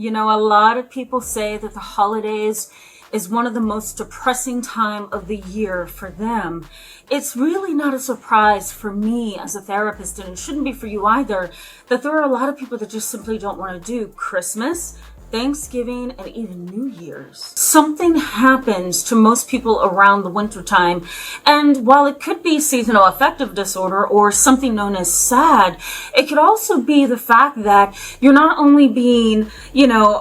You know, a lot of people say that the holidays is one of the most depressing time of the year for them. It's really not a surprise for me as a therapist, and it shouldn't be for you either, that there are a lot of people that just simply don't want to do Christmas, Thanksgiving, and even New Year's. Something happens to most people around the wintertime, and while it could be seasonal affective disorder or something known as SAD, it could also be the fact that you're not only being,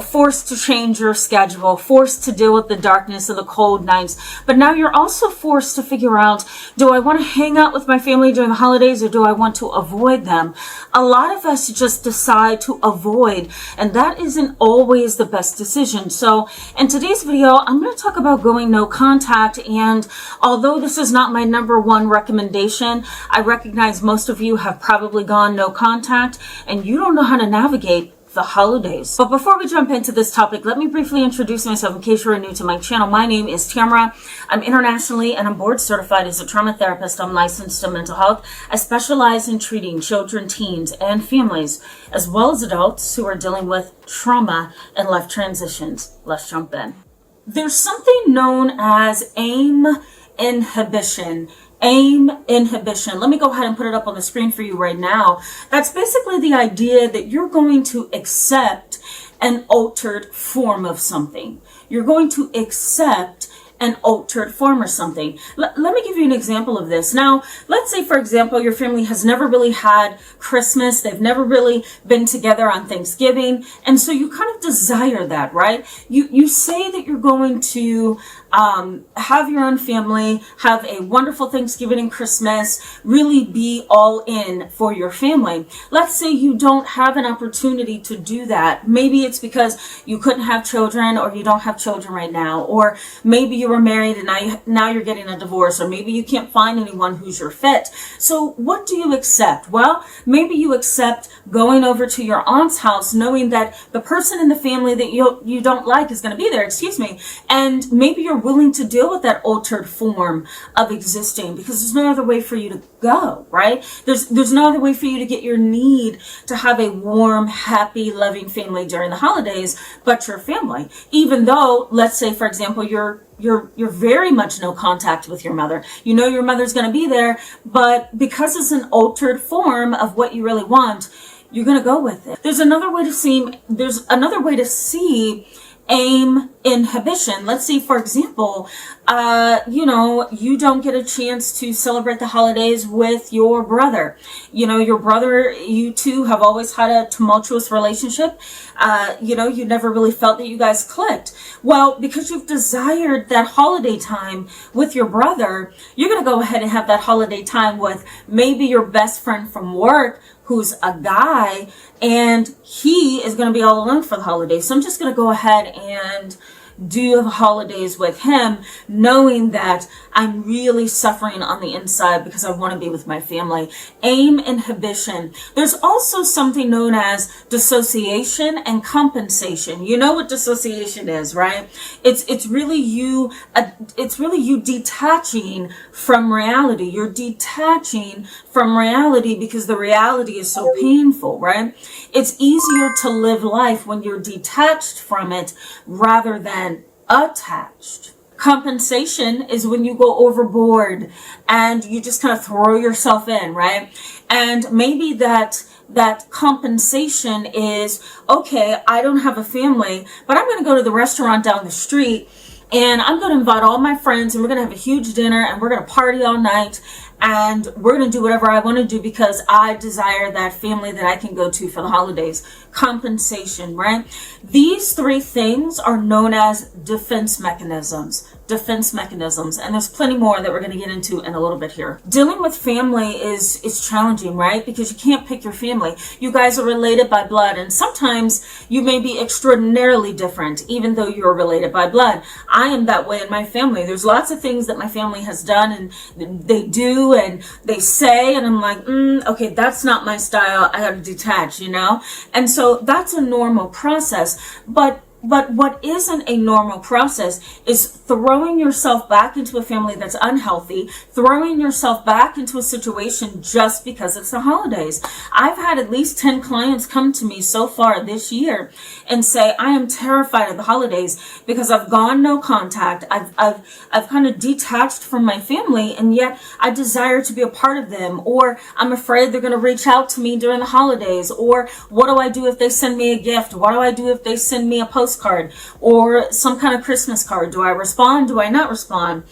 forced to change your schedule, forced to deal with the darkness and the cold nights, but now you're also forced to figure out, do I want to hang out with my family during the holidays or do I want to avoid them? A lot of us just decide to avoid, and that isn't always the best decision. So in today's video, I'm going to talk about going no contact. And although this is not my number one recommendation, I recognize most of you have probably gone no contact and you don't know how to navigate the holidays. But before we jump into this topic, let me briefly introduce myself in case you're new to my channel. My name is Tamara. I'm internationally and I'm board certified as a trauma therapist. I'm licensed in mental health. I specialize in treating children, teens, and families, as well as adults who are dealing with trauma and life transitions. Let's jump in. There's something known as inhibition. Inhibition. Let me go ahead and put it up on the screen for you right now. That's basically the idea that you're going to accept an altered form of something. You're going to accept an altered form or something. Let me give you an example of this. Now, let's say, for example, your family has never really had Christmas. They've never really been together on Thanksgiving. And so you kind of desire that, right? You say that you're going to have your own family, have a wonderful Thanksgiving and Christmas, really be all in for your family. Let's say you don't have an opportunity to do that. Maybe it's because you couldn't have children or you don't have children right now, or maybe you were married and now you're getting a divorce, or maybe you can't find anyone who's your fit. So what do you accept? Well, maybe you accept going over to your aunt's house knowing that the person in the family that you don't like is going to be there, and maybe you're willing to deal with that altered form of existing because there's no other way for you to go, right? There's no other way for you to get your need to have a warm, happy, loving family during the holidays but your family. Even though, let's say, for example, you're very much no contact with your mother. You know your mother's going to be there, but because it's an altered form of what you really want, you're going to go with it. There's another way to see inhibition. Let's see, for example, you don't get a chance to celebrate the holidays with your brother. Your brother, you two have always had a tumultuous relationship. You never really felt that you guys clicked. Well, because you've desired that holiday time with your brother, you're going to go ahead and have that holiday time with maybe your best friend from work, who's a guy, and he is going to be all alone for the holidays. So I'm just going to go ahead and do the holidays with him, knowing that I'm really suffering on the inside because I want to be with my family. Inhibition. There's also something known as dissociation and compensation. You know what dissociation is, right? It's really you detaching from reality. You're detaching from reality because the reality is so painful, right? It's easier to live life when you're detached from it rather than attached. Compensation is when you go overboard and you just kind of throw yourself in, right? And maybe that compensation is, okay, I don't have a family, but I'm going to go to the restaurant down the street and I'm going to invite all my friends and we're going to have a huge dinner and we're going to party all night and we're going to do whatever I want to do because I desire that family that I can go to for the holidays. Compensation, right? These three things are known as defense mechanisms. And there's plenty more that we're going to get into in a little bit here. Dealing with family is challenging, right? Because you can't pick your family. You guys are related by blood, and sometimes you may be extraordinarily different, even though you're related by blood. I am that way in my family. There's lots of things that my family has done and they do and they say, and I'm like, okay, that's not my style. I got to detach, And so that's a normal process. But But what isn't a normal process is throwing yourself back into a family that's unhealthy, throwing yourself back into a situation just because it's the holidays. I've had at least 10 clients come to me so far this year and say, I am terrified of the holidays because I've gone no contact. I've kind of detached from my family, and yet I desire to be a part of them, or I'm afraid they're going to reach out to me during the holidays, or what do I do if they send me a gift? What do I do if they send me a postcard or some kind of Christmas card? Do I respond? Do I not respond?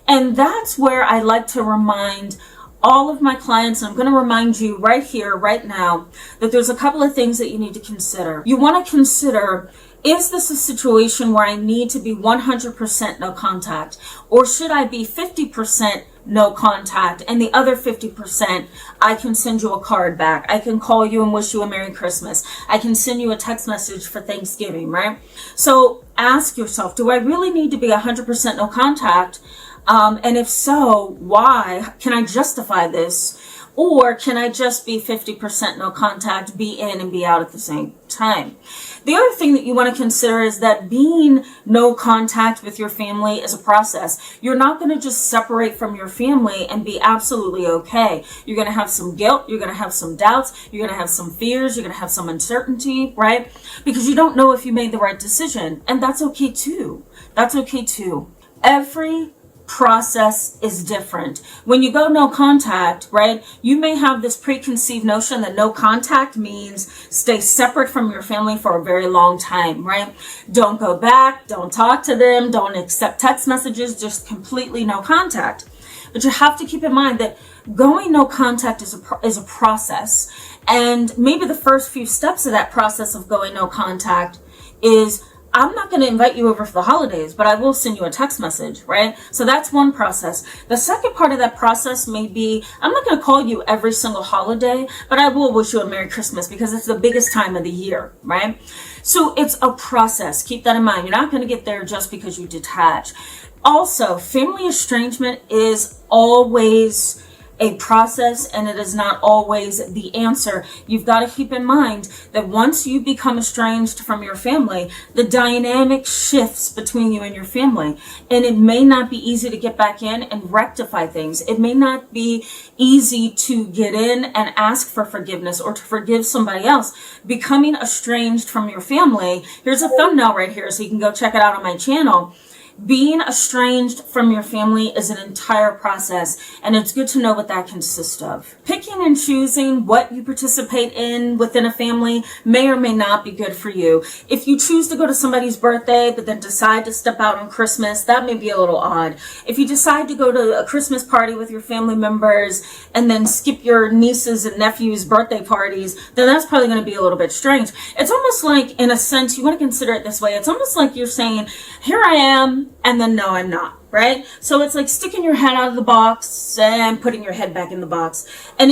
And that's where I like to remind all of my clients, and I'm going to remind you right here, right now, that there's a couple of things that you need to consider. You want to consider, is this a situation where I need to be 100% no contact? Or should I be 50% no contact, and the other 50%, I can send you a card back. I can call you and wish you a Merry Christmas. I can send you a text message for Thanksgiving, right? So ask yourself, do I really need to be 100% no contact? And if so, why? Can I justify this? Or can I just be 50% no contact, be in and be out at the same time? The other thing that you want to consider is that being no contact with your family is a process. You're not going to just separate from your family and be absolutely okay. You're going to have some guilt. You're going to have some doubts. You're going to have some fears. You're going to have some uncertainty, right? Because you don't know if you made the right decision. And that's okay too. That's okay too. Every process is different. When you go no contact, right, you may have this preconceived notion that no contact means stay separate from your family for a very long time, right? Don't go back, don't talk to them, don't accept text messages, just completely no contact. But you have to keep in mind that going no contact is a process. And maybe the first few steps of that process of going no contact is, I'm not going to invite you over for the holidays, but I will send you a text message, right? So that's one process. The second part of that process may be, I'm not going to call you every single holiday, but I will wish you a Merry Christmas because it's the biggest time of the year, right? So it's a process. Keep that in mind. You're not going to get there just because you detach. Also, family estrangement is always a process, and it is not always the answer. You've got to keep in mind that once you become estranged from your family, the dynamic shifts between you and your family, and it may not be easy to get back in and rectify things. It may not be easy to get in and ask for forgiveness or to forgive somebody else. Becoming estranged from your family, here's a thumbnail right here so you can go check it out on my channel. Being estranged from your family is an entire process, and it's good to know what that consists of. Picking and choosing what you participate in within a family may or may not be good for you. If you choose to go to somebody's birthday but then decide to step out on Christmas, that may be a little odd. If you decide to go to a Christmas party with your family members and then skip your nieces and nephews' birthday parties, then that's probably going to be a little bit strange. It's almost like, in a sense, you want to consider it this way. It's almost like you're saying, here I am, and then no, I'm not, right? So it's like sticking your head out of the box and putting your head back in the box. And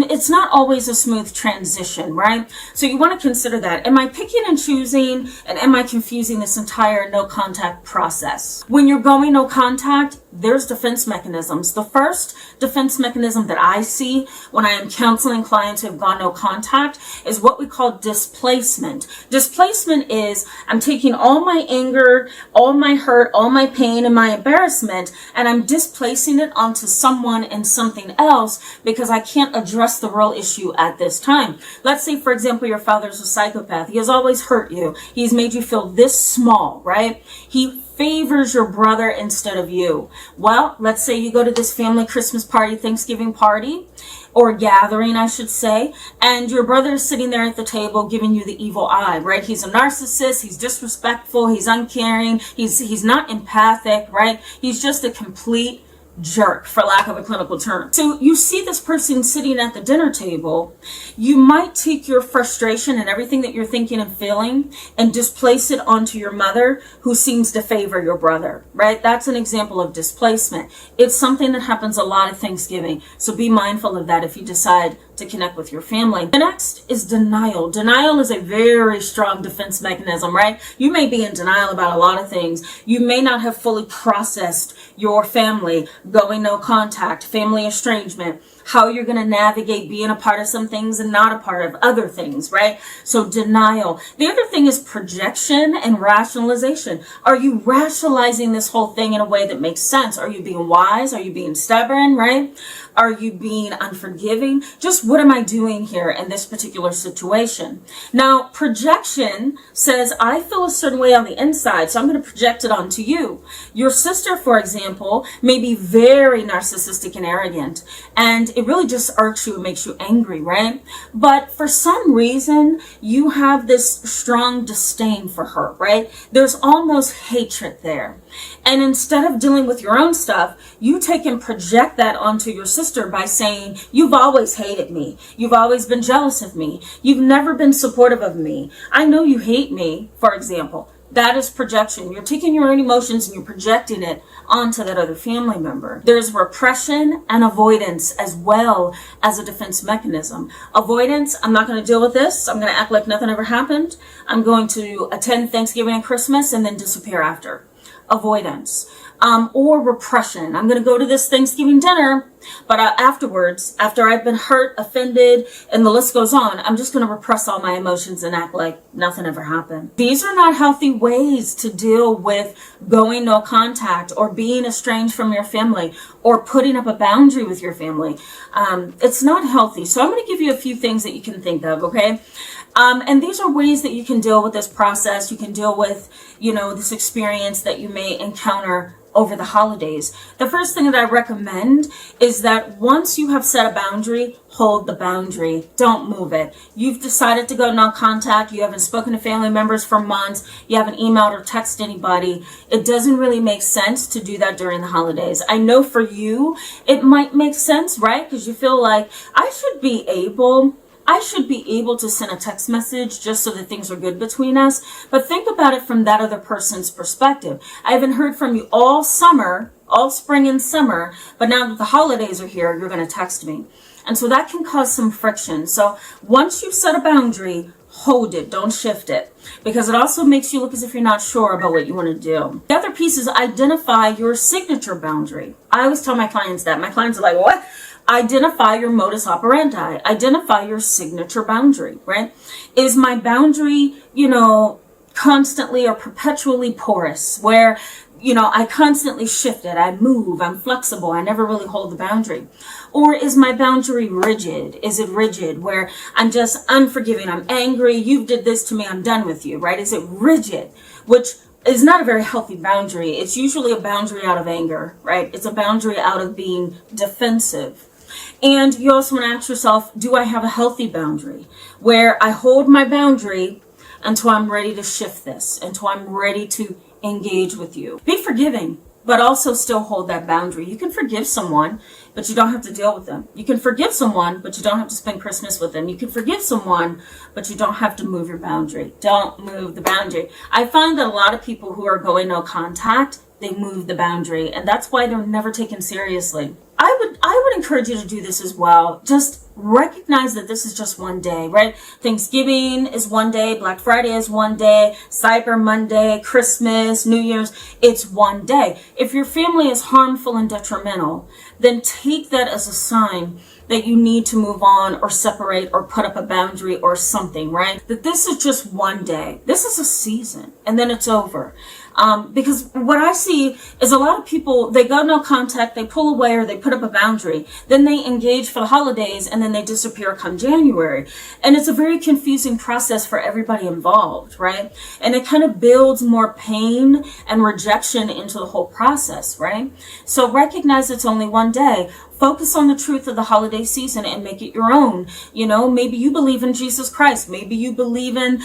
it's not always a smooth transition, right? So you want to consider that. Am I picking and choosing, and am I confusing this entire no contact process? When you're going no contact, there's defense mechanisms. The first defense mechanism that I see when I am counseling clients who have gone no contact is what we call displacement. Displacement is, I'm taking all my anger, all my hurt, all my pain, and my embarrassment, and I'm displacing it onto someone and something else because I can't address the real issue at this time. Let's say, for example, your father's a psychopath. He has always hurt you. He's made you feel this small, right? He favors your brother instead of you. Well, let's say you go to this family Christmas party, Thanksgiving party, or gathering, I should say, and your brother is sitting there at the table giving you the evil eye, right? He's a narcissist, he's disrespectful, he's uncaring, he's not empathic, right? He's just a complete jerk, for lack of a clinical term. So you see this person sitting at the dinner table, you might take your frustration and everything that you're thinking and feeling and displace it onto your mother, who seems to favor your brother, right? That's an example of displacement. It's something that happens a lot at Thanksgiving. So be mindful of that if you decide to connect with your family. The next is denial. Denial is a very strong defense mechanism, right? You may be in denial about a lot of things. You may not have fully processed your family, going no contact, family estrangement, how you're going to navigate being a part of some things and not a part of other things, right? So denial. The other thing is projection and rationalization. Are you rationalizing this whole thing in a way that makes sense? Are you being wise? Are you being stubborn, right? Are you being unforgiving? Just what am I doing here in this particular situation? Now, projection says, I feel a certain way on the inside, so I'm going to project it onto you. Your sister, for example, may be very narcissistic and arrogant, and it really just irks you and makes you angry, right? But for some reason, you have this strong disdain for her, right? There's almost hatred there. And instead of dealing with your own stuff, you take and project that onto your sister by saying, you've always hated me. You've always been jealous of me. You've never been supportive of me. I know you hate me, for example. That is projection. You're taking your own emotions and you're projecting it onto that other family member. There's repression and avoidance as well as a defense mechanism. Avoidance, I'm not going to deal with this. I'm going to act like nothing ever happened. I'm going to attend Thanksgiving and Christmas and then disappear after. Avoidance. Or repression. I'm going to go to this Thanksgiving dinner, but afterwards, after I've been hurt, offended, and the list goes on, I'm just going to repress all my emotions and act like nothing ever happened. These are not healthy ways to deal with going no contact or being estranged from your family or putting up a boundary with your family. It's not healthy. So I'm going to give you a few things that you can think of, okay? And these are ways that you can deal with this process. You can deal with, this experience that you may encounter over the holidays. The first thing that I recommend is that once you have set a boundary, hold the boundary. Don't move it. You've decided to go no contact. You haven't spoken to family members for months. You haven't emailed or texted anybody. It doesn't really make sense to do that during the holidays. I know for you, it might make sense, right? Because you feel like I should be able to send a text message just so that things are good between us. But think about it from that other person's perspective. I haven't heard from you all summer, all spring and summer, but now that the holidays are here, you're going to text me. And so that can cause some friction. So once you've set a boundary, hold it. Don't shift it. Because it also makes you look as if you're not sure about what you want to do. The other piece is identify your signature boundary. I always tell my clients that. My clients are like, what? Identify your modus operandi. Identify your signature boundary, right? Is my boundary, constantly or perpetually porous, where, I constantly shift it. I move. I'm flexible. I never really hold the boundary. Or is my boundary rigid? Is it rigid where I'm just unforgiving? I'm angry. You did this to me. I'm done with you, right? Is it rigid? Which is not a very healthy boundary. It's usually a boundary out of anger, right? It's a boundary out of being defensive. And you also want to ask yourself, do I have a healthy boundary where I hold my boundary until I'm ready to shift this, until I'm ready to engage with you? Be forgiving, but also still hold that boundary. You can forgive someone, but you don't have to deal with them. You can forgive someone, but you don't have to spend Christmas with them. You can forgive someone, but you don't have to move your boundary. Don't move the boundary. I find that a lot of people who are going no contact, they move the boundary, and that's why they're never taken seriously. I would encourage you to do this as well. Just recognize that this is just one day, right? Thanksgiving is one day, Black Friday is one day, Cyber Monday, Christmas, New Year's, it's one day. If your family is harmful and detrimental, then take that as a sign that you need to move on or separate or put up a boundary or something, right? That this is just one day. This is a season and then it's over. Because what I see is a lot of people, they go no contact, they pull away or they put up a boundary, then they engage for the holidays and then they disappear come January. And it's a very confusing process for everybody involved, right? And it kind of builds more pain and rejection into the whole process, right? So recognize it's only one day. Focus on the truth of the holiday season and make it your own. Maybe you believe in Jesus Christ. Maybe you believe in,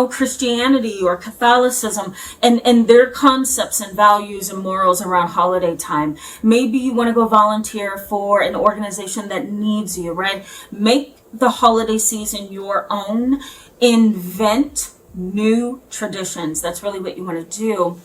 Christianity or Catholicism and their concepts and values and morals around holiday time. Maybe you want to go volunteer for an organization that needs you, right? Make the holiday season your own. Invent new traditions. That's really what you want to do.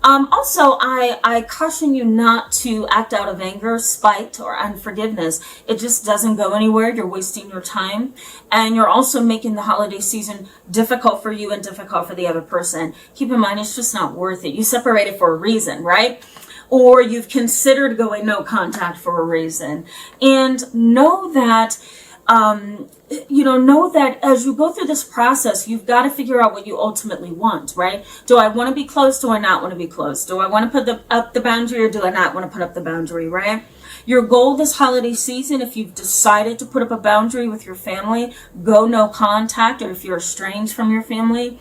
Also, I caution you not to act out of anger, spite, or unforgiveness. It just doesn't go anywhere. You're wasting your time. And you're also making the holiday season difficult for you and difficult for the other person. Keep in mind, it's just not worth it. You separated for a reason, right? Or you've considered going no contact for a reason. And know that know that as you go through this process, you've got to figure out what you ultimately want, right? Do I want to be close? Do I not want to be close? Do I want to put up the boundary, or do I not want to put up the boundary, right? Your goal this holiday season, if you've decided to put up a boundary with your family, go no contact, or if you're estranged from your family,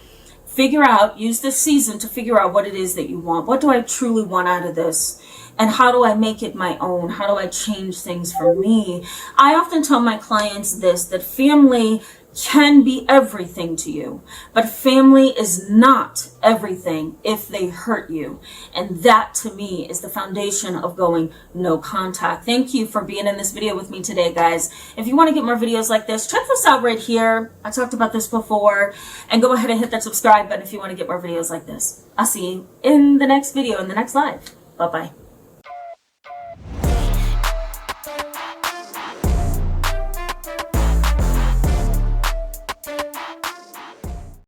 use this season to figure out what it is that you want. What do I truly want out of this? And how do I make it my own? How do I change things for me? I often tell my clients this, that family can be everything to you, but family is not everything if they hurt you. And that to me is the foundation of going no contact. Thank you for being in this video with me today, guys. If you want to get more videos like this, check this out right here. I talked about this before, and go ahead and hit that subscribe button if you want to get more videos like this. I'll see you in the next video, in the next live. Bye-bye.